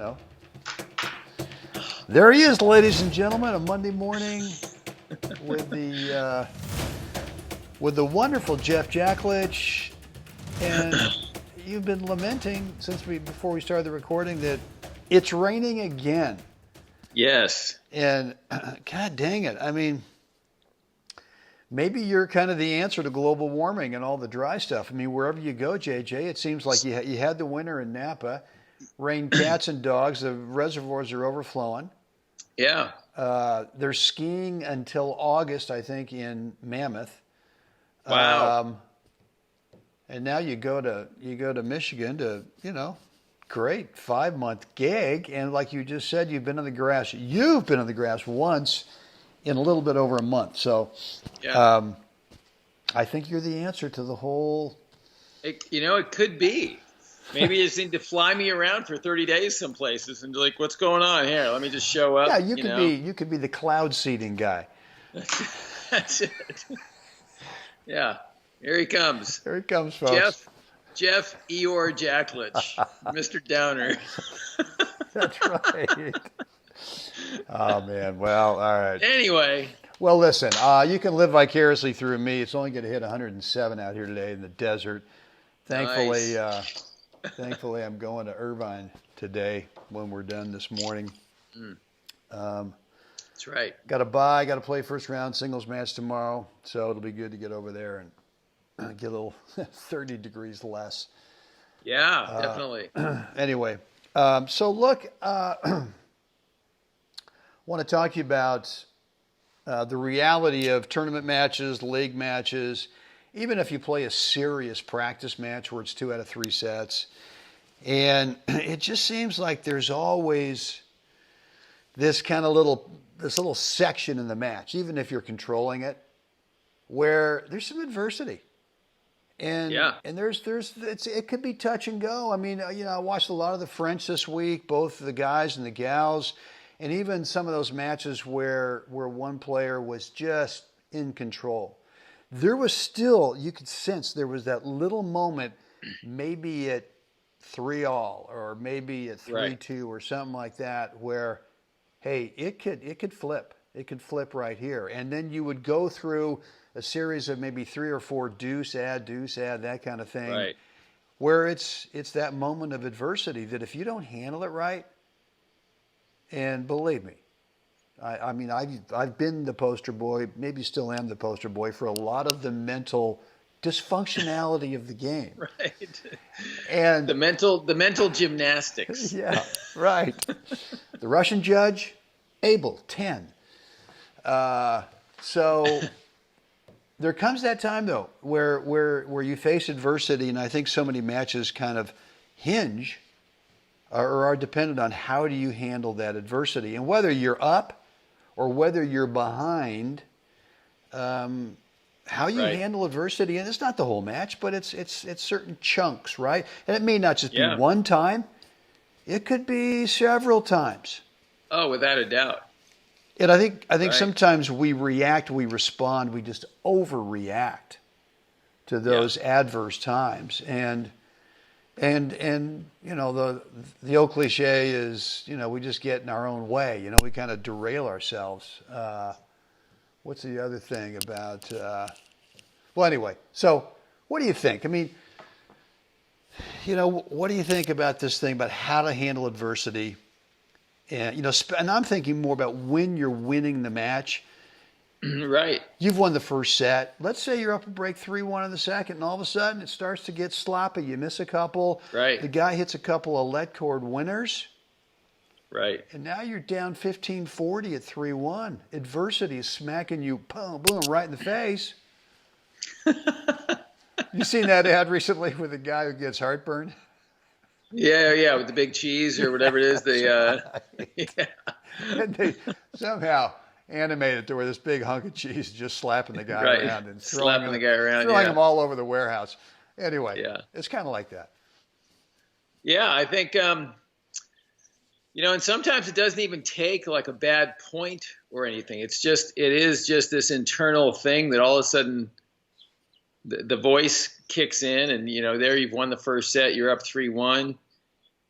know. There he is, ladies and gentlemen, a Monday morning with the wonderful Jeff Jacklich. And you've been lamenting before we started the recording that it's raining again. Yes. And God dang it. I mean, maybe you're kind of the answer to global warming and all the dry stuff. I mean, wherever you go, JJ, it seems like you had the winter in Napa. Rain cats and dogs. The reservoirs are overflowing. Yeah. They're skiing until August, I think, in Mammoth. Wow. And now you go to Michigan to, great 5-month gig. And like you just said, you've been on the grass. You've been on the grass once in a little bit over a month. So Yeah. I think you're the answer to the whole. It could be. Maybe you just need to fly me around for 30 days some places and be like, what's going on here? Let me just show up. Yeah, you could be the cloud seeding guy. That's it. Yeah. Here he comes. Here he comes, folks. Jeff Eeyore Jacklich, Mr. Downer. That's right. Oh, man. Well, all right. Anyway. Well, listen, you can live vicariously through me. It's only going to hit 107 out here today in the desert. Thankfully, Nice. Thankfully, I'm going to Irvine today when we're done this morning. That's right. Got to play first round singles match tomorrow, so it'll be good to get over there and get a little 30 degrees less. Yeah, definitely. Anyway, so look, want to talk to you about the reality of tournament matches, league matches, even if you play a serious practice match where it's 2 out of 3 sets. And it just seems like there's always this little section in the match, even if you're controlling it, where there's some adversity. And it could be touch and go. I mean, I watched a lot of the French this week, both the guys and the gals, and even some of those matches where one player was just in control. There was still, you could sense there was that little moment, maybe at 3-all or maybe at 3-2 or something like that, where, hey, it could flip. It could flip right here. And then you would go through a series of maybe 3 or 4 deuce, add, that kind of thing, Right. where it's that moment of adversity that if you don't handle it right, and believe me, I mean, I've been the poster boy, maybe still am the poster boy for a lot of the mental dysfunctionality of the game. Right. And the mental gymnastics. Yeah, right. The Russian judge, Abel, 10. So there comes that time though where you face adversity, and I think so many matches kind of hinge or are dependent on how do you handle that adversity, and whether you're up or whether you're behind, how you handle adversity. And it's not the whole match, but it's certain chunks, right? And it may not just be one time. It could be several times. Oh, without a doubt. And I think sometimes we respond, we just overreact to those adverse times. And the old cliche is, we just get in our own way. We kind of derail ourselves. What's the other thing about? Well, anyway. So, what do you think? I mean, what do you think about this thing about how to handle adversity? And and I'm thinking more about when you're winning the match. Right. You've won the first set. Let's say you're up a break 3-1 in the second, and all of a sudden it starts to get sloppy. You miss a couple. Right. The guy hits a couple of lead cord winners. Right. And now you're down 15-40 at 3-1. Adversity is smacking you, boom, boom, right in the face. You seen that ad recently with a guy who gets heartburn? Yeah, with the big cheese or whatever it is. And they somehow animate it to where this big hunk of cheese is just slapping the guy around and throwing him all over the warehouse. Anyway, it's kind of like that. Yeah, I think, and sometimes it doesn't even take like a bad point or anything. It is just this internal thing that all of a sudden the voice kicks in, and there you've won the first set, you're up 3-1,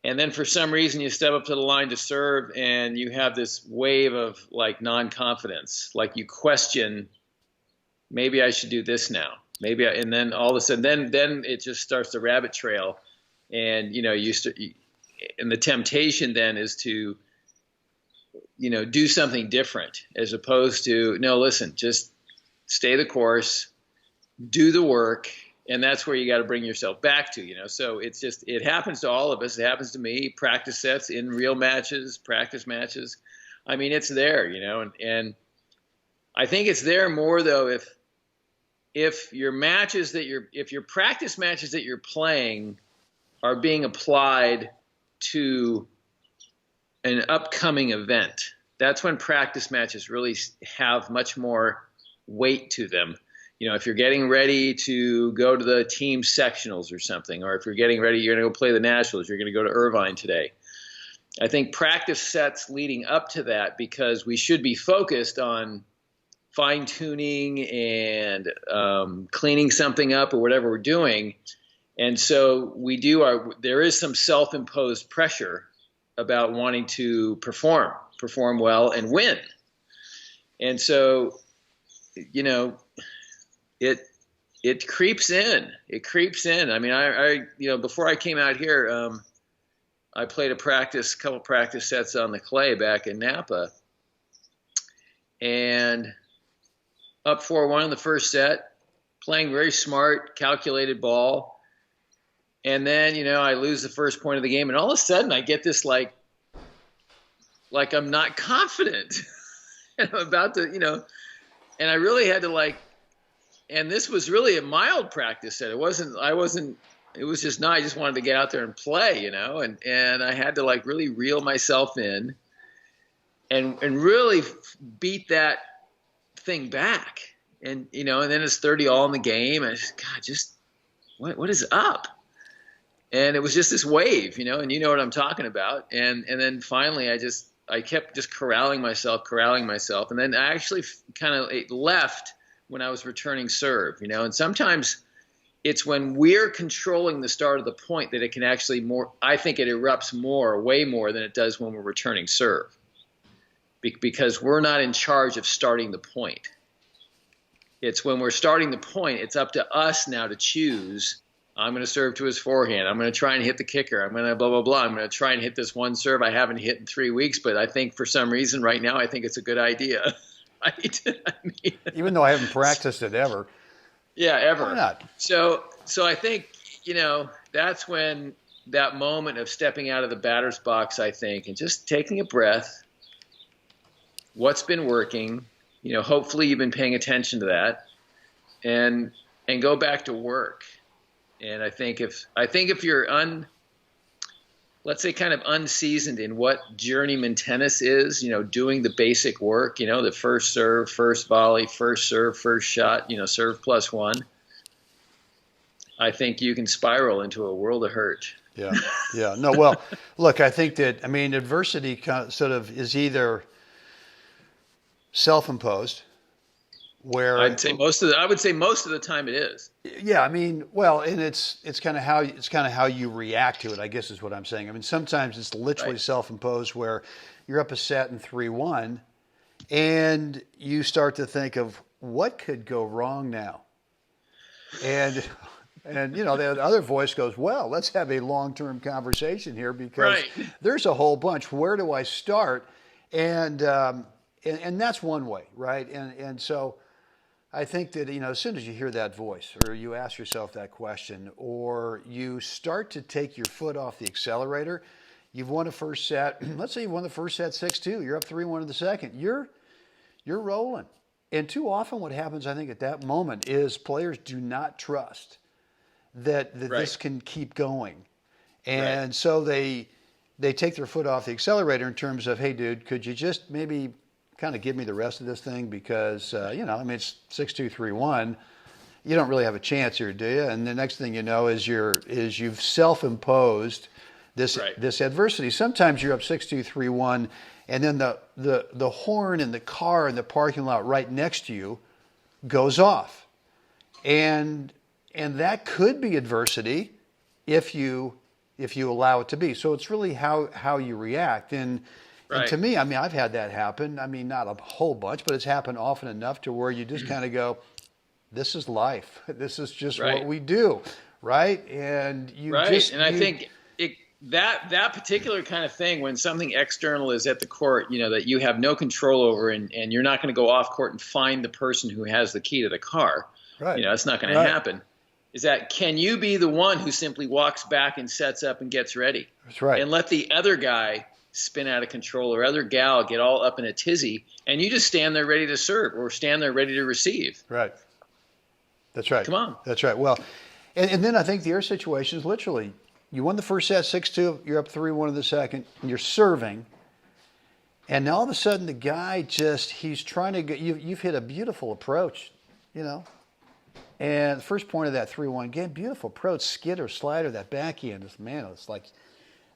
And then for some reason you step up to the line to serve and you have this wave of like non-confidence. Like you question, maybe I should do this now. And then all of a sudden, then it just starts the rabbit trail. And, and the temptation then is to, do something different as opposed to, no, listen, just stay the course, do the work. And that's where you got to bring yourself back to, So it happens to all of us. It happens to me. Practice sets in real matches, practice matches. I mean, it's there, and I think it's there more though if your practice matches that you're playing are being applied to an upcoming event. That's when practice matches really have much more weight to them. If you're getting ready to go to the team sectionals or something, or if you're getting ready, you're going to go play the Nationals, you're going to go to Irvine today. I think practice sets leading up to that, because we should be focused on fine-tuning and cleaning something up or whatever we're doing. And so there is some self-imposed pressure about wanting to perform well and win. And so, it creeps in. It creeps in. I mean, I before I came out here, I played a couple practice sets on the clay back in Napa, and up 4-1 in the first set, playing very smart, calculated ball. And then, I lose the first point of the game, and all of a sudden I get this like I'm not confident. And I'm about to, and I really had to and this was really a mild practice set. It was just I just wanted to get out there and play, and I had to really reel myself in and really beat that thing back. And, and then it's 30 all in the game. And I just, God, what is up? And it was just this wave, and you know what I'm talking about. And then finally I kept just corralling myself. And then I actually kind of left when I was returning serve, and sometimes it's when we're controlling the start of the point that it can actually I think it erupts way more than it does when we're returning serve, because we're not in charge of starting the point. It's when we're starting the point, it's up to us now to choose. I'm going to serve to his forehand. I'm going to try and hit the kicker. I'm going to blah, blah, blah. I'm going to try and hit this one serve I haven't hit in 3 weeks, but I think for some reason right now, I think it's a good idea. Right? I mean, even though I haven't practiced it ever. Yeah, ever. Why not? So I think, that's when that moment of stepping out of the batter's box, I think, and just taking a breath, what's been working, hopefully you've been paying attention to that, and go back to work. And I think if you're let's say kind of unseasoned in what journeyman tennis is, doing the basic work, the first serve, first volley, first serve, first shot, serve plus one, I think you can spiral into a world of hurt. Yeah. Yeah. No, well, look, I think that, adversity sort of is either self-imposed, where I would say most of the time it is. Yeah, well, and it's kind of how you react to it, I guess is what I'm saying. Sometimes it's literally Right. self-imposed, where you're up a set in 3-1 and you start to think of what could go wrong now. And the other voice goes, well, let's have a long-term conversation here, because Right. there's a whole bunch. Where do I start? And that's one way, right? And so I think that, as soon as you hear that voice, or you ask yourself that question, or you start to take your foot off the accelerator, you've won a first set. Let's say you won the first set 6-2. You're up 3-1 in the second. You're rolling. And too often what happens, I think, at that moment is players do not trust that Right. this can keep going. And so they take their foot off the accelerator in terms of, hey, dude, could you just maybe kind of give me the rest of this thing, because it's 6-2, 3-1. You don't really have a chance here, do you? And the next thing you know is you've self-imposed this adversity. Sometimes you're up 6-2, 3-1, and then the horn in the car in the parking lot right next to you goes off, and that could be adversity if you if you allow it to be. So it's really how you react. And to Right. me, I mean, I've had that happen. I mean, not a whole bunch, but it's happened often enough to where you just kind of go, this is life. This is just what Right. we do, right? And you Right. just And I you think that particular kind of thing, when something external is at the court, that you have no control over, and you're not going to go off court and find the person who has the key to the car. right, That's not going to right. happen. Is that, can you be the one who simply walks back and sets up and gets ready, That's right. and let the other guy spin out of control, or other gal get all up in a tizzy, and you just stand there ready to serve or stand there ready to receive? Right. That's right. Come on. That's right. Well, and then I think the other situation is literally you won the first set 6-2, you're up 3-1 in the second, and you're serving. And now all of a sudden the guy he's trying to get you've hit a beautiful approach, And the first point of that 3-1 game, beautiful approach, skidder, slider, that backhand, it's like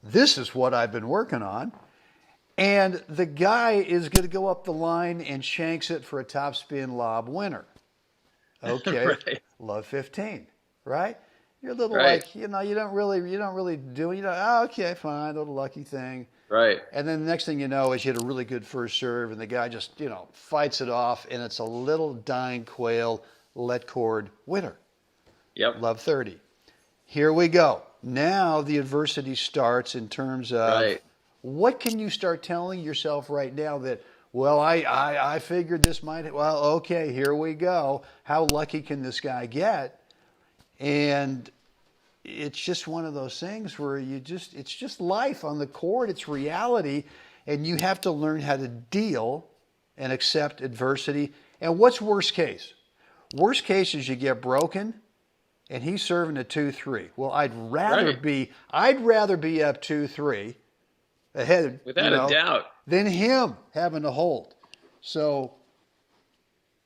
this is what I've been working on. And the guy is going to go up the line and shanks it for a topspin lob winner. Okay, Right. love 15, right? You're a little Right. like, you don't really do it. Oh, okay, fine, little lucky thing. Right. And then the next thing you know is you hit a really good first serve, and the guy just, fights it off, and it's a little dying quail let cord winner. Yep. Love 30. Here we go. Now the adversity starts in terms of Right. what can you start telling yourself right now that, well, I figured this might, well, okay, here we go. How lucky can this guy get? And it's just one of those things where it's just life on the court. It's reality. And you have to learn how to deal and accept adversity. And what's worst case? Worst case is you get broken and he's serving a 2-3. Well, I'd rather Right. be up 2-3 ahead, Without a doubt. than him having to hold. So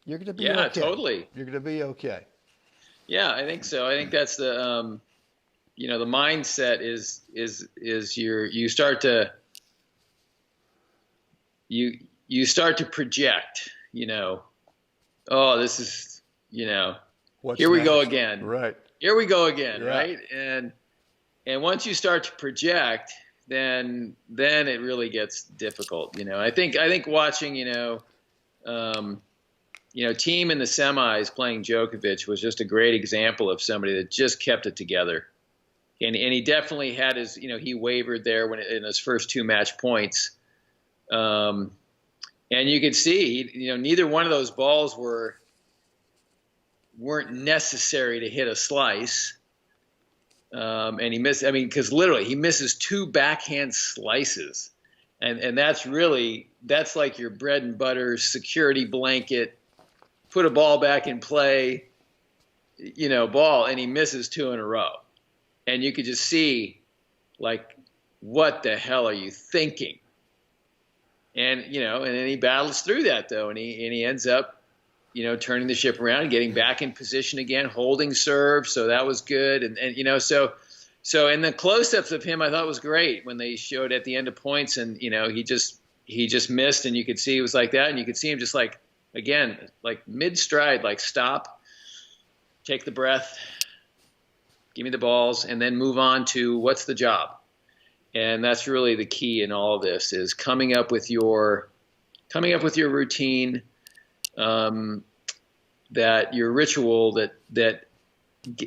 you're going to be Yeah, okay. totally. You're going to be okay. Yeah, I think so. I think that's the the mindset is you start to project, oh, this is, What's here we go next? again. Right. Here we go again, Yeah. right? And once you start to project, then it really gets difficult. I think watching, Team in the semis playing Djokovic was just a great example of somebody that just kept it together. And he definitely had his, he wavered there in his first two match points. And you could see, neither one of those balls weren't necessary to hit a slice. And he missed, because literally he misses two backhand slices. And that's like your bread and butter security blanket, put a ball back in play, ball, and he misses two in a row. And you could just see, like, what the hell are you thinking? And, and then he battles through that, though, and he ends up, turning the ship around and getting back in position again, holding serve. So that was good. And so in the close-ups of him, I thought was great when they showed at the end of points, and, he just missed, and you could see he was like that. And you could see him just like, again, like mid-stride, like stop, take the breath, give me the balls, and then move on to what's the job. And that's really the key in all of this, is coming up with your routine, that your ritual, that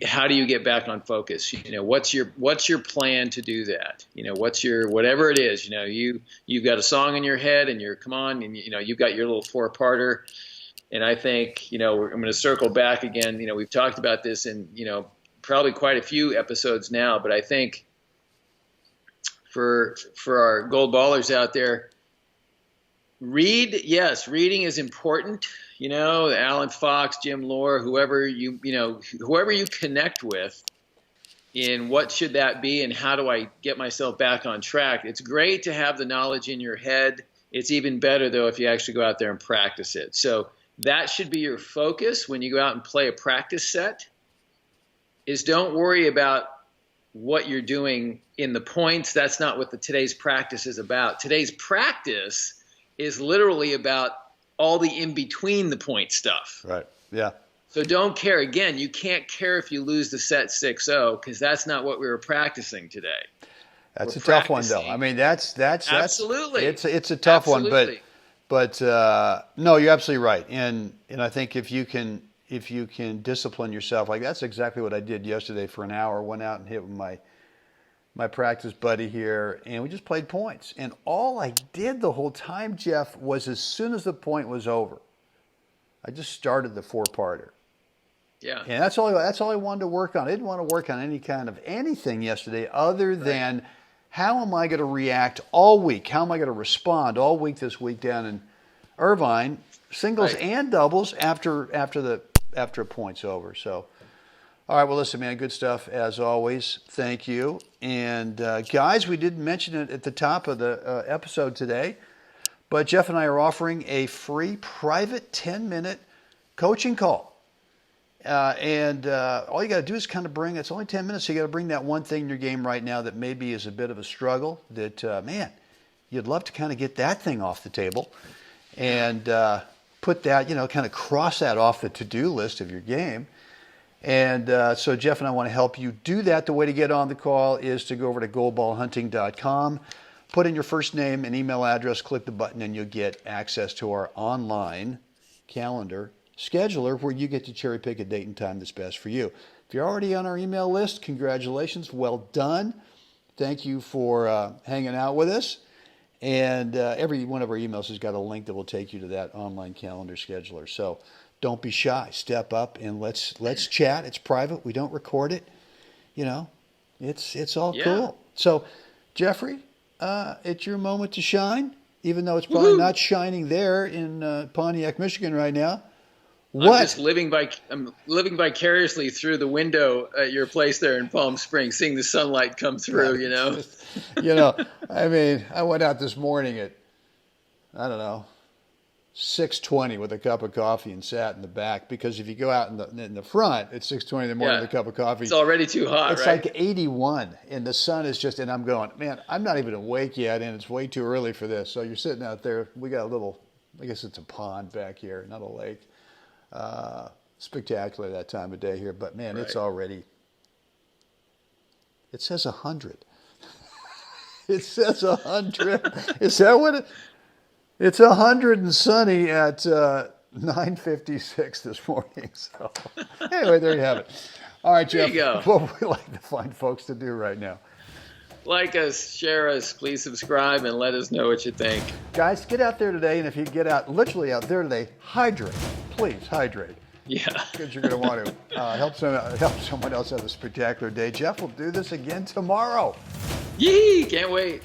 how do you get back on focus? What's your plan to do that? What's your, whatever it is, you've got a song in your head and come on, and you've got your little 4-parter. And I think, I'm going to circle back again. We've talked about this in, probably quite a few episodes now, but I think for our gold ballers out there, reading is important. Alan Fox, Jim Lohr, whoever you connect with, in what should that be and how do I get myself back on track. It's great to have the knowledge in your head. It's even better, though, if you actually go out there and practice it. So that should be your focus when you go out and play a practice set, is don't worry about what you're doing in the points. That's not what today's practice is about. Today's practice is literally about all the in between the point stuff. Right. Yeah. So don't care. Again, you can't care if you lose the set 6-0 because that's not what we were practicing today. That's We're a tough one, though. practicing. I mean, that's Absolutely. it's a tough Absolutely. one, but no, you're absolutely right. And I think if you can discipline yourself, like that's exactly what I did yesterday for an hour. Went out and hit with my practice buddy here, and we just played points. And all I did the whole time, Jeff, was as soon as the point was over, I just started the 4-parter. Yeah. And that's all I wanted to work on. I didn't want to work on any kind of anything yesterday other than how am I going to react all week? How am I going to respond all week this week down in Irvine, singles and doubles after a point's over. So, all right, well, listen, man, good stuff as always. Thank you. And guys, we didn't mention it at the top of the episode today, but Jeff and I are offering a free private 10-minute coaching call. And all you got to do is kind of it's only 10 minutes, so you got to bring that one thing in your game right now that maybe is a bit of a struggle that, man, you'd love to kind of get that thing off the table and put that, kind of cross that off the to-do list of your game. And so Jeff and I want to help you do that. The way to get on the call is to go over to goalballhunting.com, put in your first name and email address, click the button, and you'll get access to our online calendar scheduler where you get to cherry pick a date and time that's best for you. If you're already on our email list, congratulations. Well done. Thank you for hanging out with us. And every one of our emails has got a link that will take you to that online calendar scheduler. So don't be shy. Step up and let's chat. It's private. We don't record it. It's all cool. So, Jeffrey, it's your moment to shine, even though it's probably not shining there in Pontiac, Michigan right now. I'm just living vicariously through the window at your place there in Palm Springs, seeing the sunlight come through, I mean, I went out this morning at, 6:20 with a cup of coffee and sat in the back, because if you go out in the front at 6:20 in the morning with a cup of coffee, it's already too hot, it's like 81 and the sun is just, and I'm going, man, I'm not even awake yet and it's way too early for this. So you're sitting out there. We got a little, I guess it's a pond back here, not a lake. Spectacular that time of day here, but man, it's already, it says 100. It says 100. Is that what it's 100 and sunny at 9:56 this morning. So anyway, there you have it. All right, Jeff, what would we like to find folks to do right now? Like us, share us, please subscribe, and let us know what you think. Guys, get out there today, and if you get out, literally out there today, hydrate. Please hydrate. Yeah. Because you're going to want to help someone else have a spectacular day. Jeff will do this again tomorrow. Yee! Can't wait.